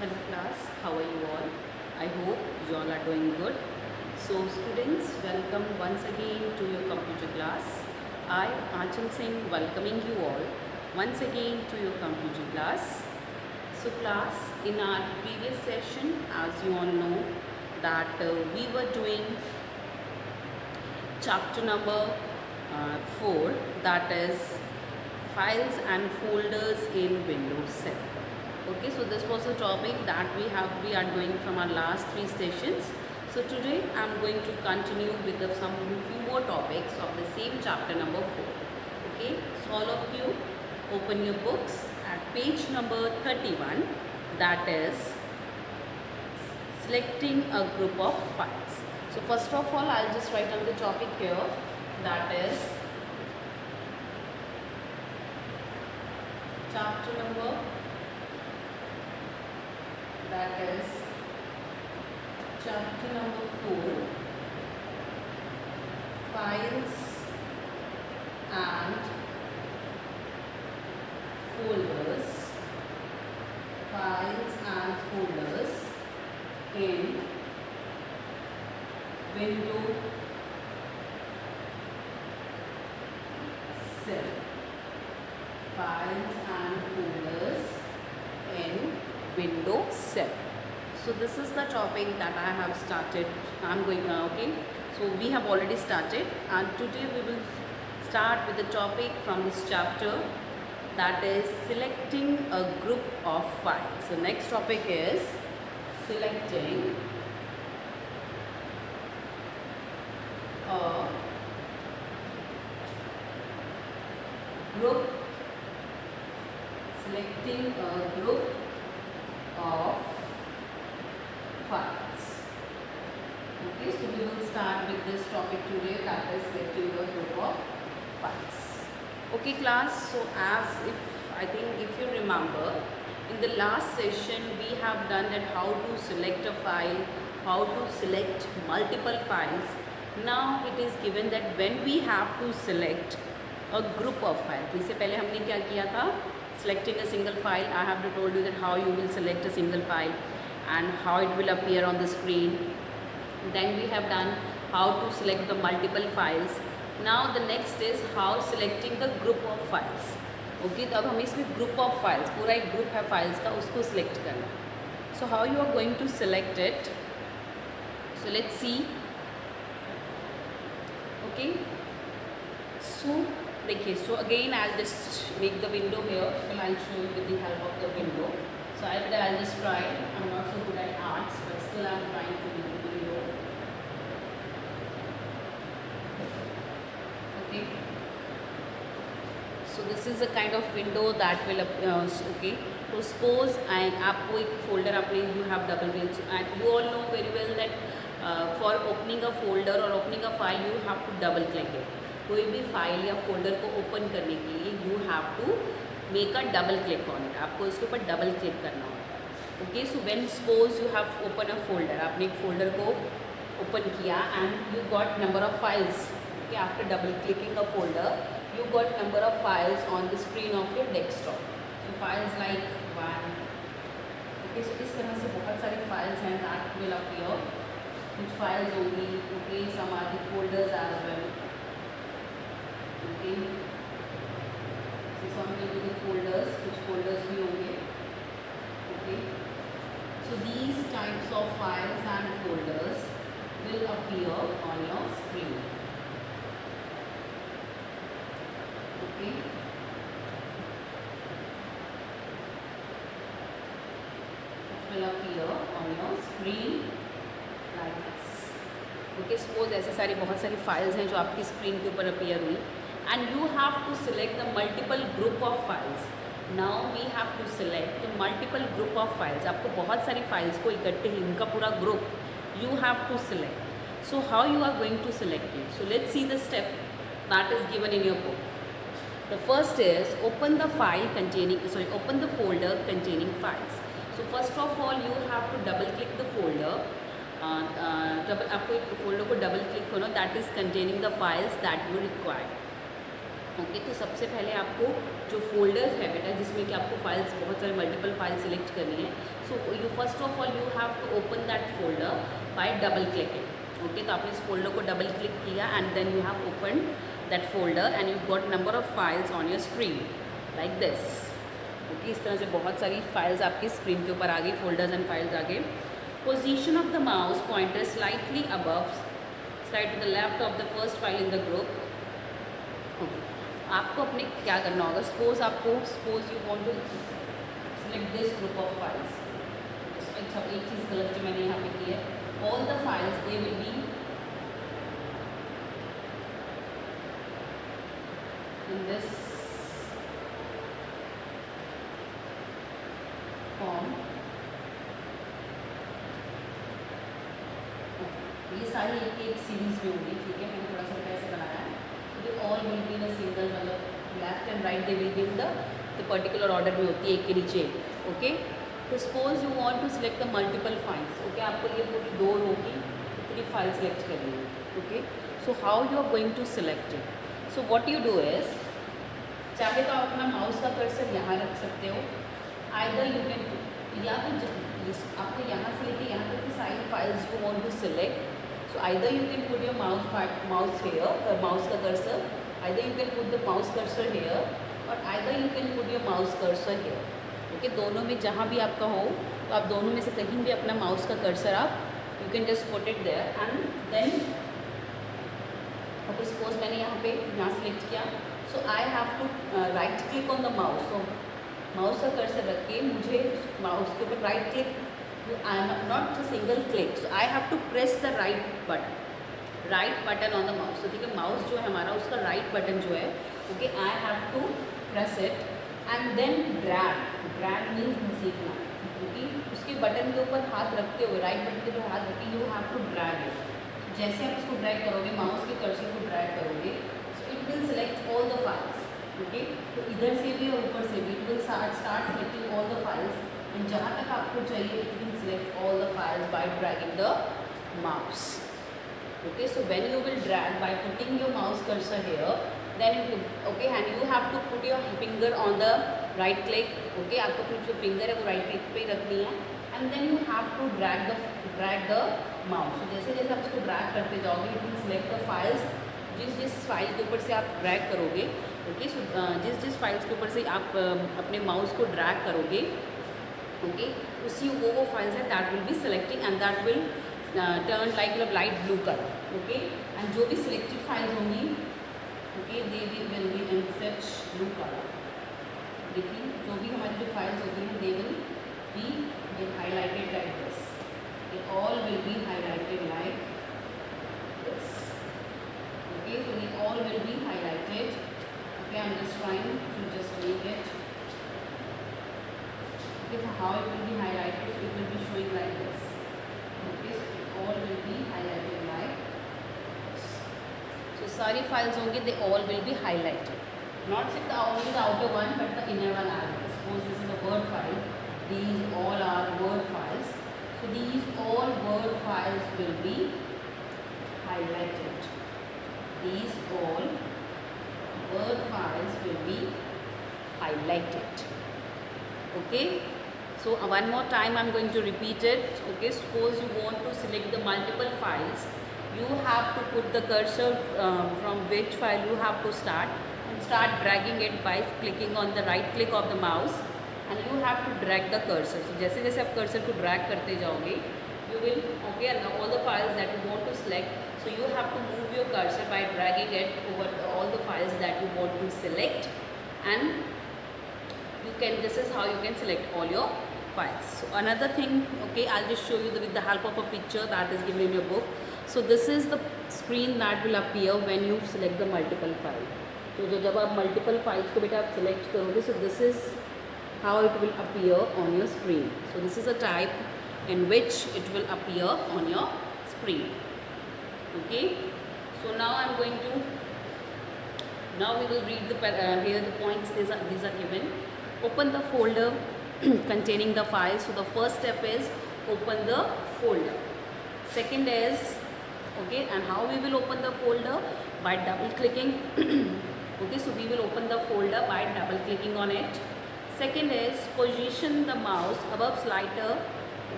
Hello class, how are you all? I hope you all are doing good. So students, welcome once again to your computer class. I, Achal Singh, welcoming you all once again to your computer class. So class, in our previous session, as you all know, that we were doing chapter number 4, that is files and folders in Windows 7. Okay, so this was a topic that we are doing from our last 3 sessions. So today I am going to continue with some few more topics of the same chapter number 4. Okay, so all of you open your books at page number 31, that is selecting a group of files. So first of all, I'll just write down the topic here, that is chapter number, that is chapter number 4, files and folders, files and folders in Windows 7. Files and folders in Windows 7. So this is the topic that I have started. Okay. So we have already started, and today we will start with the topic from this chapter, that is selecting a group of files. So next topic is selecting a group, selecting a group of files. Okay, so we will start with this topic today, that is selecting a group of files. Okay class, so I think if you remember, in the last session we have done that how to select a file, how to select multiple files. Now it is given that when we have to select a group of files, इससे पहले हमने क्या किया था, selecting a single file. I have told you that how you will select a single file and how it will appear on the screen. Then we have done how to select the multiple files. Now the next is how selecting the group of files. Okay, तो अब हमें इसमें group of files, पूरा एक group है files का, उसको select करना. So how you are going to select it? So let's see. Okay. So देखिए, so again I'll just make the window here, and I'll show you with the help of the window. So I'll just try. I'm not so good at arts, but still I'm trying to make the window. Okay. So this is a kind of window that will okay. So suppose आपको एक folder अपने you have double click, and you all know very well that for opening a folder or opening a file you have to double click it. कोई भी file या folder को open करने के लिए you have to make a double click on it, आपको इसके ऊपर डबल क्लिक करना होता है. Okay, so when suppose you have open a folder, आपने एक फोल्डर को ओपन किया and you got number of files. Okay, after double clicking a folder you got number of files on the screen of your desktop. So files like 1. Okay, so इस तरह से बहुत सारी files हैं that will appear. कुछ files होंगी, okay, some are the folders as well. Okay, so some will be the folders, which folders भी होंगे. Okay, so these types of files and folders will appear on your screen. Okay, it will appear on your screen like this. Okay, suppose ऐसे सारी बहुत सारी files हैं जो आपकी screen के ऊपर appear हुई. And you have to select the multiple group of files. Now we have to select the multiple group of files. आपको बहुत सारी files को इकट्ठे ही उनका पूरा group you have to select. So how you are going to select it? So let's see the step that is given in your book. The first is open the folder containing files. So first of all you have to double click the folder. आपको एक folder को double click करना, that is containing the files that you require. Okay तो सबसे पहले आपको जो folders है बेटा जिसमें कि आपको फाइल्स बहुत सारे मल्टीपल फाइल सिलेक्ट करनी है, so you first of all you have to open that folder by double clicking. Okay तो आपने इस फोल्डर को डबल क्लिक किया and then you have open that folder and you got number of files on your screen like this. Okay इस तरह से बहुत सारी फाइल्स आपकी स्क्रीन के ऊपर आ गई, फोल्डर्स एंड फाइल्स आ गए। Position of the mouse pointer slightly above, slide to the left of the first file in the group. Okay आपको अपने क्या करना होगा, suppose you want to select this group of files. अच्छा एक चीज़ गलत जो मैंने यहाँ पे की है, all the files they will be in this form. ये सारी एक सीरीज में होगी, ठीक है, मैंने थोड़ा सा कैसे बनाया है। They all will be in a single, मतलब left and right they will be in the particular order में होती है, एक के नीचे। ओके तो suppose you want to select the multiple files. Okay आपको ये पूरी 2 रो की पूरी फाइल सेलेक्ट करनी है। Okay so how you are going to select it, so what you do is, चाहे तो आप अपना माउस का कर्सर यहाँ रख सकते हो, आइदर यू कैन, या तो आपको यहाँ से लेके यहाँ तक की सारी files you want to select, so either you can put your mouse here or mouse का cursor, either you can put the mouse cursor here or either you can put your mouse cursor here। Okay दोनों में जहाँ भी आपका हो तो आप दोनों में से कहीं भी अपना माउस का कर्सर आप you can just put it there and then okay suppose मैंने यहाँ सेलेक्ट किया, so I have to right click on the mouse. So mouse का कर्सर रख के मुझे माउस के ऊपर right click, I am not a single click, so I have to press the right button on the mouse। तो ठीक है mouse जो है हमारा उसका राइट बटन जो है, okay I have to press it and then drag means घसीटना, क्योंकि उसके बटन के ऊपर हाथ रखते हुए, राइट बटन के ऊपर हाथ रखते you have to drag it. जैसे आप इसको ड्रैग करोगे, माउस के कर्सर को ड्रैग करोगे, so it will select all the files. Okay तो इधर से भी और ऊपर से भी it will start selecting all the files and जहाँ तक आपको चाहिए it will select all the files by dragging the mouse। Okay so when you will drag by putting your mouse cursor here, then you okay and you have to put your finger on the right click। okay आपको अपनी जो finger है वो right click पे ही रखनी है and then you have to drag the mouse। so जैसे जैसे आप इसको drag करते जाओगे it will select the files, जिस फाइल के ऊपर से आप ड्रैग करोगे। ओके सो जिस फाइल्स के ऊपर से आप अपने माउस को ड्रैग करोगे, ओके उसी वो फाइल्स है that will be selecting and that will turn light blue colour. Okay and जो भी सिलेक्टेड फाइल्स होंगी, okay they will be in such blue colour. देखिए जो भी हमारी जो फाइल्स होती हैं दे will be highlighted like this, they all will be highlighted like this. Okay so they all will be highlighted। okay I'm just trying to just make it, okay so how it will be highlighted, so it will be showing like this। okay so it all will be highlighted like this। so सारी files होंगे they all will be highlighted, not just only the outer one but the inner one as well। suppose this is a word file, these all are word files, so these all word files will be highlighted, these all word files will be highlighted। okay so one more time I'm going to repeat it। okay suppose you want to select the multiple files, you have to put the cursor from which file you have to start and start dragging it by clicking on the right click of the mouse and you have to drag the cursor। so जैसे जैसे आप cursor को drag करते जाओगे you will okay and all the files that you want to select, so you have to move your cursor by dragging it over all the files that you want to select and you can, this is how you can select all your files। so another thing, okay I'll just show you with the help of a picture that is given in your book। so this is the screen that will appear when you select the multiple file। तो जो जब आप multiple files को बेटा आप select करोगे, so this is how it will appear on your screen। so this is a type in which it will appear on your screen। okay so now I'm going to, now we will read the here the points these are given। open the folder containing the files। so the first step is open the folder। second is okay and how we will open the folder, by double clicking Okay, so we will open the folder by double clicking on it. Second is position the mouse above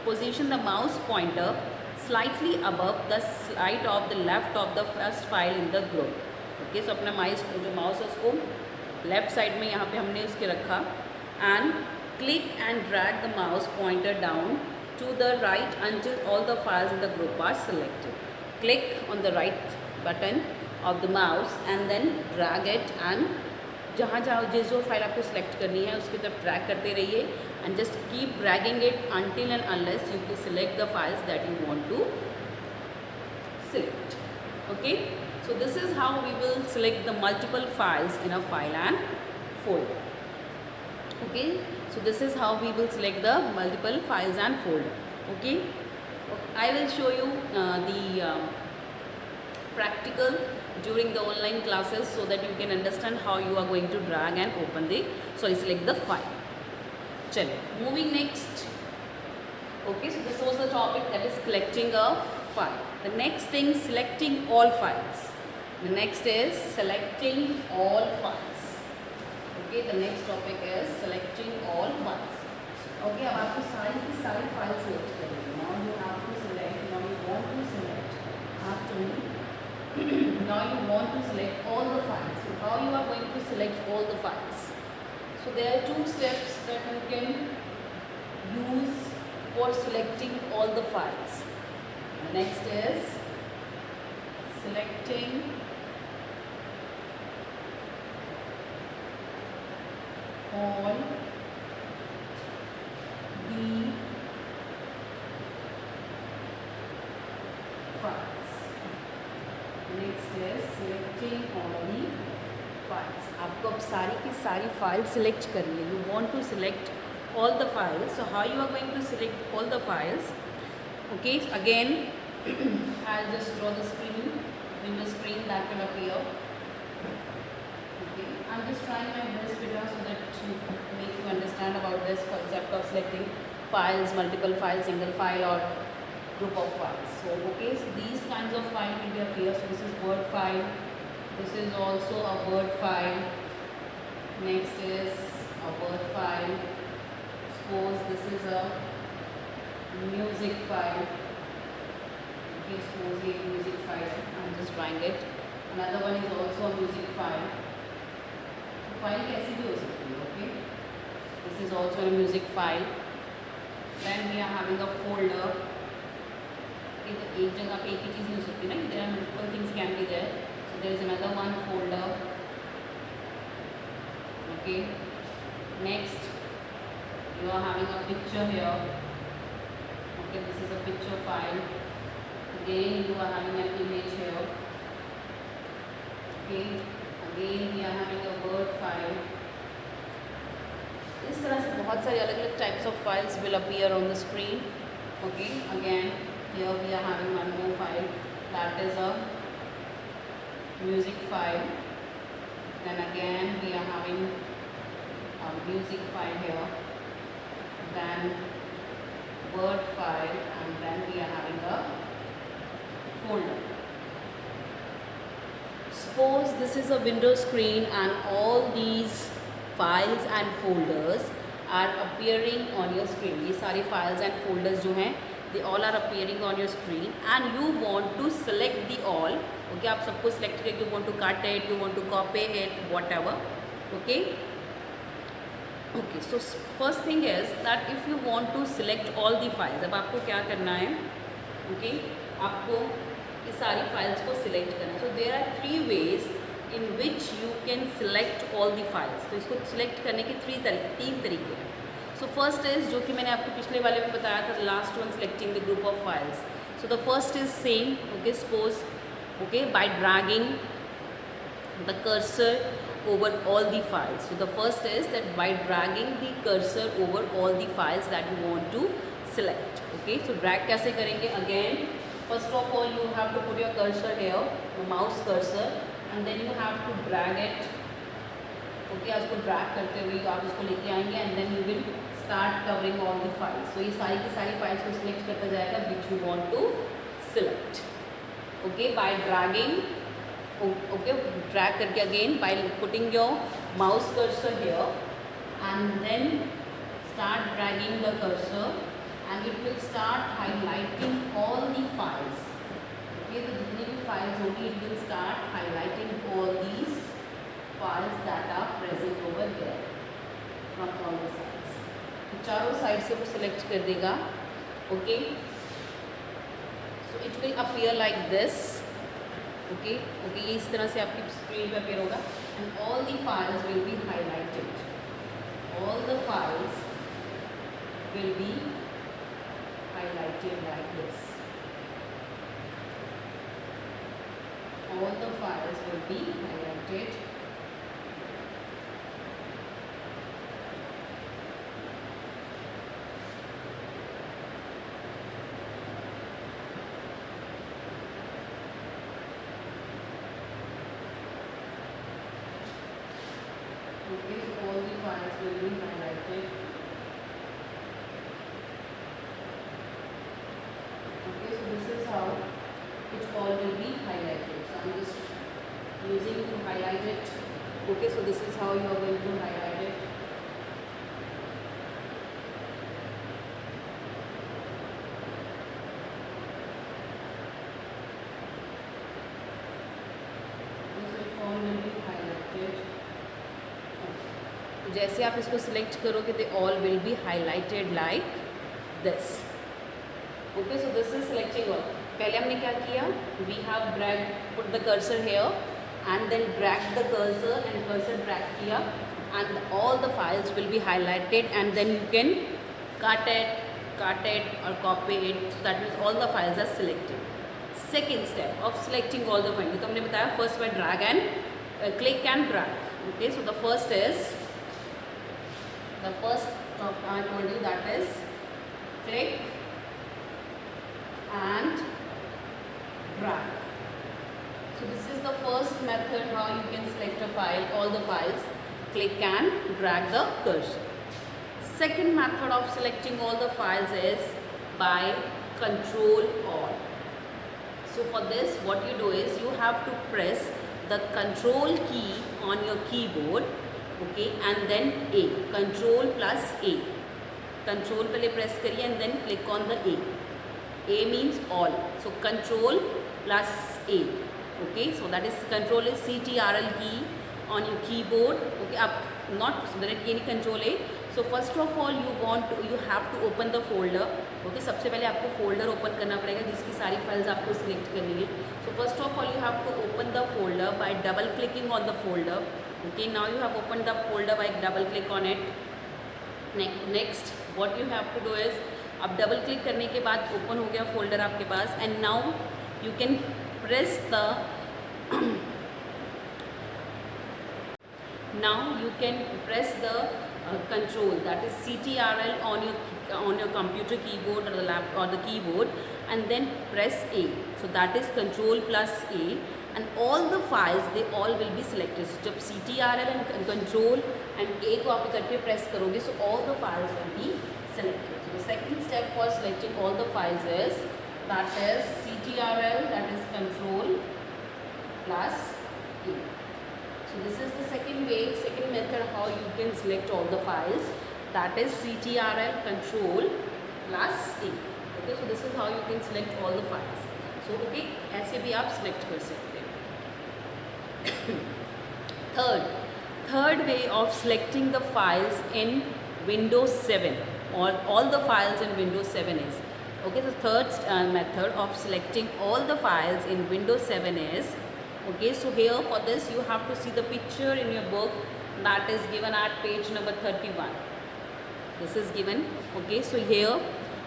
position the mouse pointer slightly above the slide of the left of the first file in the group. Okay, so अपना mouse है उसको left side में यहाँ पे हमने उसके रखा and click and drag the mouse pointer down to the right until all the files in the group are selected. Click on the right button of the mouse and then drag it and जहाँ जहाँ जो file आपको select करनी है उसकी तरफ drag करते रहिए and just keep dragging it until and unless you can select the files that you want to select. Okay, so this is how we will select the multiple files in a file and folder. Okay, so this is how we will select the multiple files and folder. Okay, I will show you the practical during the online classes so that you can understand how you are going to drag and open the select the file. Chale, moving next. Okay, so this was the topic, that is collecting a file. The next thing, selecting all files. The next is selecting all files. Okay, the next topic is selecting all files. Okay, अब आपको सारी की सारी file select करनी है. Now you have to select. Now you want to select. Now you want to select all the files. So how you are going to select all the files? So there are two steps that you can use for selecting all the files. The next is selecting all the files. Next is selecting all the files. आपको अब सारी की सारी file select करनी है. You want to select all the files. So how you are going to select all the files? Okay, again I'll just draw the screen, window screen that will appear. Okay, I'm just trying my best video so that to make you understand about this concept of selecting files, multiple files, single file or group of files. So okay, so these kinds of files will be appear. So this is Word file. This is also a Word file. Next is a Word file. Suppose this is a music file. Okay, suppose a music file. I'm just drawing it. Another one is also a music file. File कैसी भी हो सकती है. Okay, this is also a music file. Then we are having a folder. एक जगह पे एक ही चीज़ नहीं हो सकती ना. There are multiple things can be there. So there is another one folder. Okay. Next, you are having a picture here. Okay, this is a picture file. Again, you are having an image here. Okay. Again, we are having a Word file. इस तरह से बहुत सारे अलग अलग types of files will appear on the screen. Okay. Again, here we are having one more file, that is a music file. Then again we are having a music file here, then Word file, and then we are having a folder. Suppose this is a window screen and all these files and folders are appearing on your screen. ये सारे files and folders जो हैं, they all are appearing on your screen and you want to select the all. Okay, आप सबको select करके you want to cut it, you want to copy it, whatever. Okay. Okay, so first thing is that if you want to select all the files, अब आपको क्या करना है? Okay, आपको ये सारी files को select करना है. So there are three ways in which you can select all the files. तो इसको select करने के तीन तरीके हैं. So first is जो कि मैंने आपको पिछले वाले में बताया था, the last one, selecting the group of files. So the first is same. Okay, suppose okay by dragging the cursor over all the files. So the first is that by dragging the cursor over all the files that you want to select. Okay, so drag कैसे करेंगे? Again, first of all you have to put your cursor here, the mouse cursor, and then you have to drag it. Okay, उसको drag करते हुए आप उसको लेके आएंगे and then you will start covering all the files. So ये सारी की सारी files को select करता जाएगा which you want to select. Okay, by dragging okay, drag करके again by putting your mouse cursor here and then start dragging the cursor and it will start highlighting all the files. Okay, तो जितनी भी files होगी it will start highlighting all these files that are present over here from all the sides. तो चारों side से वो select कर देगा. Okay, so it will appear like this. Okay okay, ये इस तरह से आपकी स्क्रीन पे अपेयर होगा and all the files will be highlighted. All the files will be highlighted like this. All the files will be highlighted. Okay, so all the files will be highlighted. Okay, so this is how it all will be highlighted. So I'm just using to highlight it. Okay, so this is how you are going to highlight it. Okay, so it all will be highlighted. जैसे आप इसको select करोगे they all will be highlighted like this. Okay, so this is selecting all. पहले हमने क्या किया, we have drag put the cursor here and then drag the cursor and cursor drag किया and all the files will be highlighted and then you can cut it or copy it. So that means all the files are selected. Second step of selecting all the files, तो हमने बताया first by drag and click and drag. Okay, so the first I told you that is click and drag. So this is the first method how you can select a file, all the files, click and drag the cursor. Second method of selecting all the files is by Control Alt. So for this what you do is you have to press the Control key on your keyboard, okay, and then A, Control plus A. Control पहले press करिए and then click on the A. A means all. So Control plus A. Okay, so that is Control is CTRL key on your keyboard. Okay, आप not directly any Control A. So first of all you have to open the folder. Okay, सबसे पहले आपको folder open करना पड़ेगा जिसकी सारी files आपको select करनी है. So first of all you have to open the folder by double clicking on the folder. Okay, now you have opened the folder by double click on it. Next what you have to do is अब double click करने के बाद open हो गया folder आपके पास and now you can press the control, that is CTRL on your computer keyboard or the laptop or the keyboard and then press A. So that is Control plus A and all the files they all will be selected. So जब CTRL and Control and A को आप इकट्ठे press करोगे so all the files will be selected. So the second step for selecting all the files is that is CTRL, that is Control plus A. So this is the second method how you can select all the files, that is CTRL Control plus A. Okay, so this is how you can select all the files. So okay, ऐसे भी आप select कर सकते हैं. Third way of selecting the files in Windows 7 or all the files in Windows 7 is, okay, the third method of selecting all the files in Windows 7 is, okay, so here for this you have to see the picture in your book that is given at page number 31. This is given. Okay, so here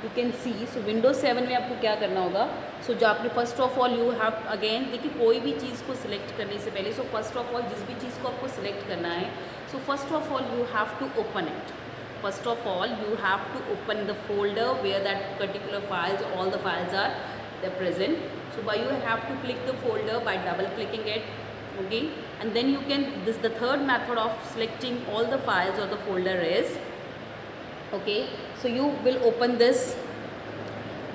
you can see. So Windows 7 में आपको क्या करना होगा. So जो आपने first of all you have again देखिए कोई भी चीज़ को select करने से पहले so first of all जिस भी चीज़ को आपको select करना है so first of all you have to open it. First of all you have to open the folder where that particular files, all the files are they're present. So by you have to click the folder by double clicking it, okay, and then you can, this the third method of selecting all the files or the folder is, okay, so you will open this,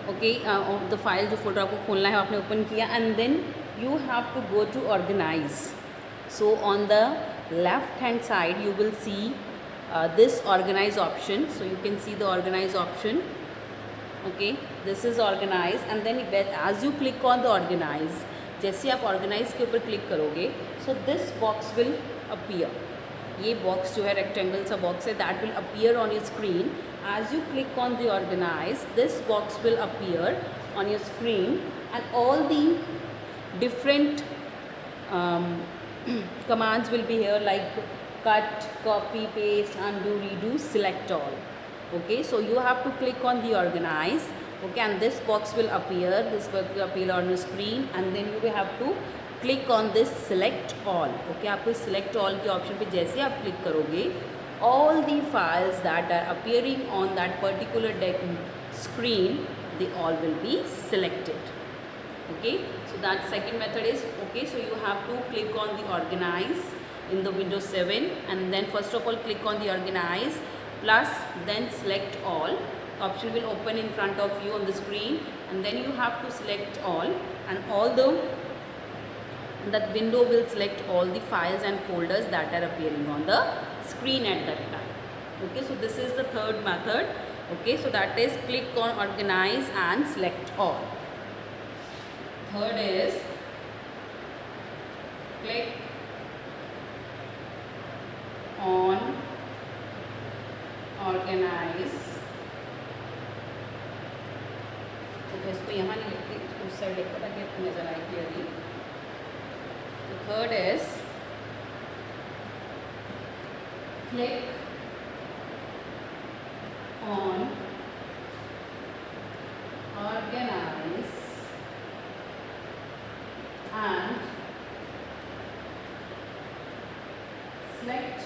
okay, of the file जो folder आपको खोलना है आपने open किया and then you have to go to organize. So on the left hand side you will see this organize option. So you can see the organize option. Okay, this is organize, and then as you click on the organize, जैसे आप organize के ऊपर click करोगे, so this box will appear. ये box जो है rectangle सा box है, that will appear on your screen. As you click on the organize, this box will appear on your screen, and all the different commands will be here, like cut, copy, paste, undo, redo, select all. Okay, so you have to click on the organize. Okay, and this box will appear, this box will appear on your screen, and then you will have to click on this select all. Okay, आपको select all के option पे जैसे आप click करोगे, all the files that are appearing on that particular screen, they all will be selected. Okay, so that second method is, okay, so you have to click on the organize in the Windows 7, and then first of all click on the organize plus then select all. Option will open in front of you on the screen, and then you have to select all, and although that window will select all the files and folders that are appearing on the screen at that time. Okay, so this is the third method. Okay, so that is click on organize and select all. Third is click on organize. तो इसको यहाँ नहीं लिखते, उस side लिखता ताकि आपको नजर आए clearly. The third is click on organize and select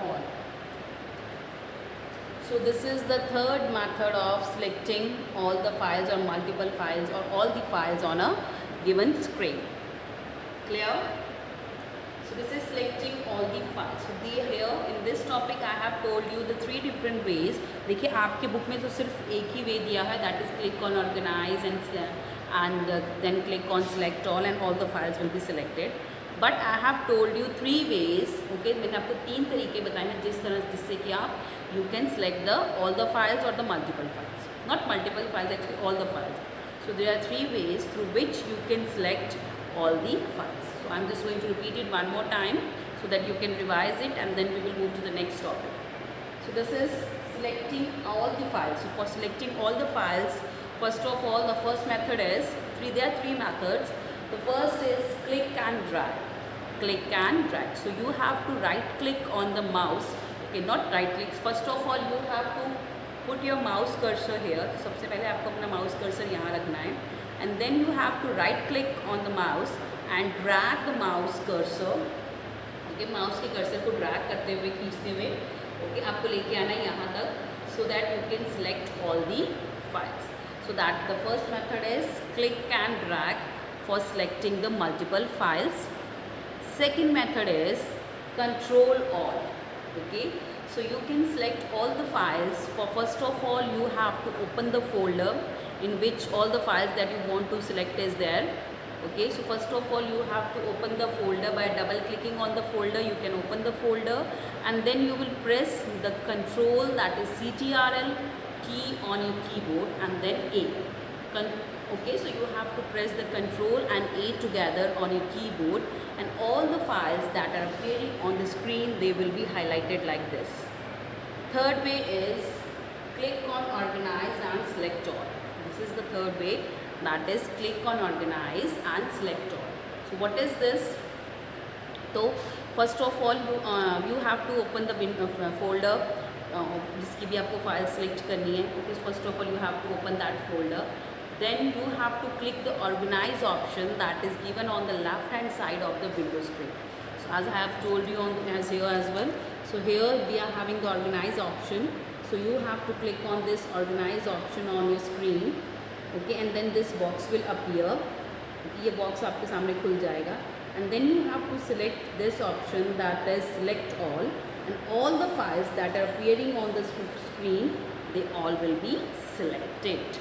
all. So this is the third method of selecting all the files or multiple files or all the files on a given screen. Clear? So this is selecting all the files. So here in this topic I have told you the three different ways. देखिए आपके book में तो सिर्फ एक ही way दिया है, that is click on organize and then click on select all the files will be selected. But I have told you three ways. Okay, मैंने आपको तीन तरीके बताए हैं जिससे कि आप you can select all the files or the multiple files. Not multiple files, actually all the files. So there are three ways through which you can select all the files. So I'm just going to repeat it one more time so that you can revise it, and then we will move to the next topic. So this is selecting all the files. So for selecting all the files, first of all, the first method is there are three methods. The first is click and drag. Click and drag. So you have to right click on the mouse. Okay, not right click. First of all, you have to put your mouse cursor here. तो सबसे पहले आपको अपना mouse cursor यहाँ रखना है, and then you have to right click on the mouse and drag the mouse cursor. Okay, mouse के cursor को drag करते हुए खींचते हुए, okay, आपको लेके आना है यहाँ तक, so that you can select all the files. So that the first method is click and drag for selecting the multiple files. Second method is control all. Okay, so you can select all the files. For first of all, you have to open the folder in which all the files that you want to select is there. Okay, so first of all, you have to open the folder by double clicking on the folder. You can open the folder, and then you will press the control, that is CTRL key on your keyboard, and then A. Okay, so you have to press the control and A together on your keyboard, and all the files that are appearing on the screen, they will be highlighted like this. Third way is click on organize and select all. This is the third way, that is click on organize and select all. So what is this? So first of all, you have to open the folder जिसकी भी आपको file select करनी है. Okay, first of all you have to open that folder. Then you have to click the organize option that is given on the left hand side of the window screen. So as I have told you as here as well. So here we are having the organize option. So you have to click on this organize option on your screen. Okay, and then this box will appear. Okay, ये box आपके सामने खुल जाएगा. And then you have to select this option that is select all. And all the files that are appearing on the screen, they all will be selected.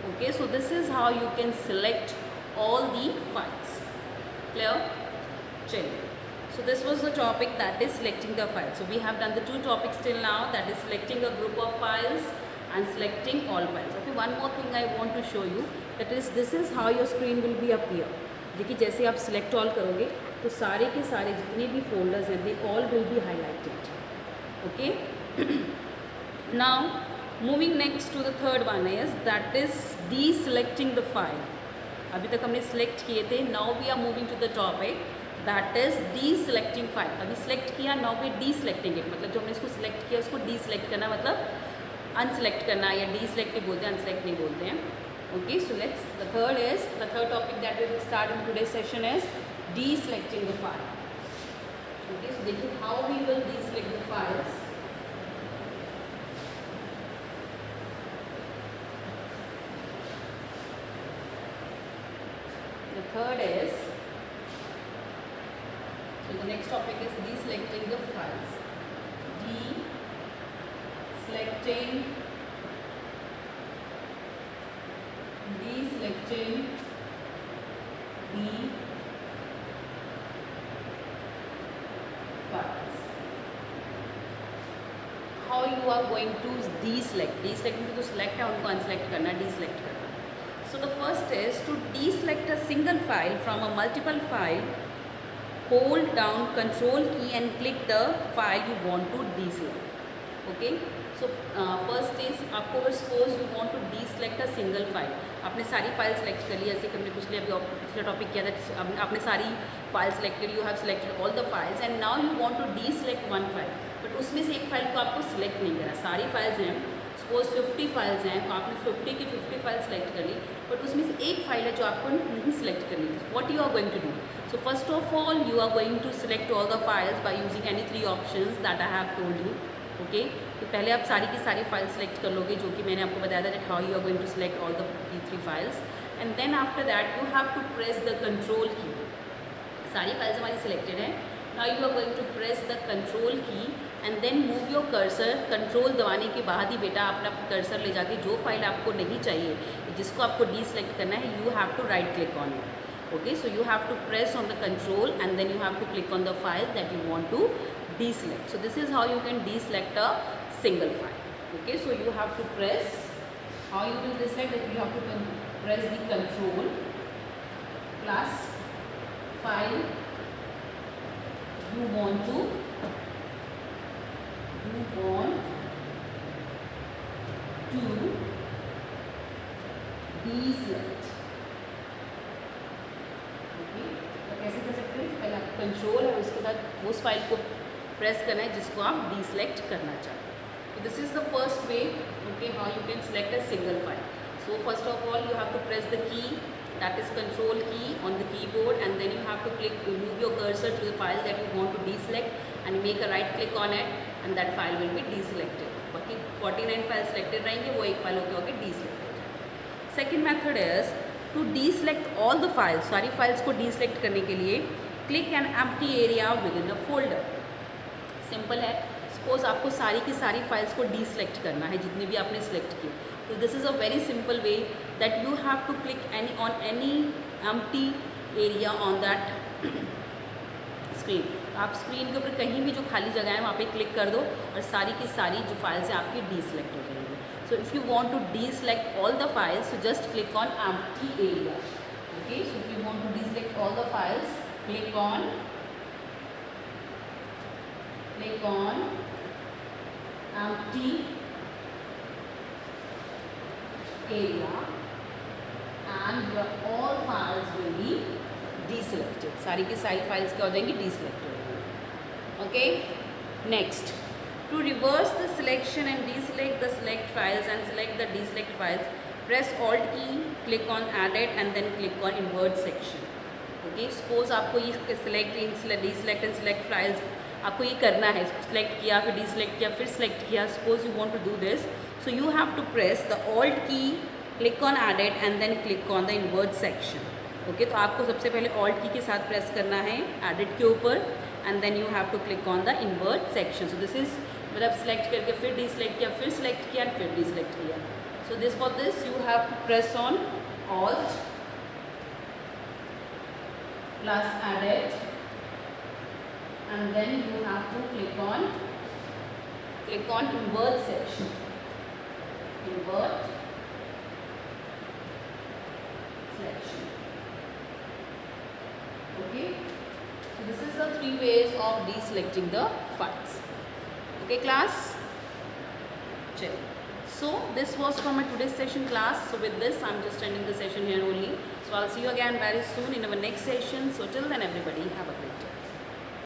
Okay, so this is how you can select all the files. Clear? Chalo. So this was the topic, that is selecting the file. So we have done the two topics till now, that is selecting a group of files and selecting all files. Okay, one more thing I want to show you, that is this is how your screen will be appear. देखिए जैसे आप select all करोगे तो सारे के सारे जितने भी folders हैं they all will be highlighted. Okay. Now moving next to the third one is that is deselecting the file. अभी तक हमने select किए थे. Now we are moving to the topic that is deselecting file. अभी select किया, now we deselecting it. मतलब जो हमने इसको select किया उसको deselect करना, मतलब unselect करना, या deselect नहीं बोलते हैं, unselect नहीं बोलते हैं. Okay, so let's, the third topic that we will start in today's session is deselecting the file. Okay, so देखिए how we will deselect the files. The third is, so the next topic is deselecting the files. Deselecting the files. How you are going to deselect? Deselecting to select है, उनको unselect करना, deselect करना. So the first is to deselect a single file from a multiple file. Hold down Control key and click the file you want to deselect. Okay. So first is आपको अगर suppose you want to deselect a single file, आपने सारी file select कर ली, जैसे कि हमने पिछले topic किया था, आपने सारी फाइल सेलेक्ट करी, you have selected all the files and now you want to deselect one file, but उसमें से एक फाइल को आपको सिलेक्ट नहीं करा. सारी फाइल्स हैं, सपोज 50 फाइल्स हैं, तो आपने 50 की 50 फाइल सेलेक्ट कर ली, बट उसमें से एक फाइल है जो आपको नहीं सिलेक्ट करनी थी. What you are going to do? So first of all you are going to select all the files by using any 3 options that I have told you. Okay, तो पहले आप सारी की सारी फाइल सेलेक्ट कर लोगे, जो कि मैंने आपको बताया था that how you are going to select all the 3 files, and then after that you have to press the control key. सारी फाइल्स हमारी सिलेक्टेड हैं. Now you are going to press the control key and then move your cursor. Control दबाने के बाद ही बेटा अपना cursor ले जाके जो फाइल आपको नहीं चाहिए, जिसको आपको डीसेलेक्ट करना है, you have to right click on it. Okay, so you have to press on the control and then you have to click on the file that you want to deselect. So this is how you can deselect a single file. Okay, so you have to press, how you will deselect it, you have to press the control plus file you want to deselect. कैसे कर सकते हैं? पहले आप control है, उसके बाद उस फाइल को प्रेस करना है जिसको आप डीसेलेक्ट करना चाहते हैं. तो this is the first way. Okay, how you can select a single file. So first of all you have to press the key, that is control key on the keyboard, and then you have to click, move your cursor to the file that you want to deselect and make a right click on it and that file will be deselected. बाकी 49 file selected रहेंगे, वो एक file होकर deselected. Second method is to deselect all the files. सारी files को deselect करने के लिए click an empty area within the folder. Simple है. सपोज आपको सारी की सारी फाइल्स को डीसेलेक्ट करना है, जितनी भी आपने सेलेक्ट की, तो this is a very simple way that you have to click any empty area on that screen. तो आप स्क्रीन के ऊपर कहीं भी जो खाली जगह है वहाँ पे क्लिक कर दो और सारी की सारी जो फाइल्स हैं आपकी डीसेलेक्ट हो जाएंगी. So if you want to deselect all the files, so just click on empty area. Okay, so if you want to deselect all the files, click on empty area and your all files will be deselected. सारी की सारी files क्या हो जाएंगी? Deselect हो जाएंगी. Okay, next. To reverse the selection and deselect the select files and select the deselect files, press Alt key, click on Edit and then click on Invert section. Okay, suppose आपको ये select, deselect and select files आपको ये करना है. select किया, फिर deselect किया, फिर select किया. Suppose you want to do this, so you have to press the Alt key, click on Edit and then click on the Invert section. Okay, तो आपको सबसे पहले Alt key के साथ प्रेस करना है Edit के ऊपर and then you have to click on the Invert section. So this is मतलब सेलेक्ट करके फिर डीसेलेक्ट किया, फिर सेलेक्ट किया, फिर डीसेलेक्ट किया. So this for this you have to press on alt plus added, and then you have to click on invert section. Invert selection. Okay, so this is the 3 ways of deselecting the funds. Okay class, check. So this was from my today's session class. So with this I'm just ending the session here only. So I'll see you again very soon in our next session. So till then everybody have a great day.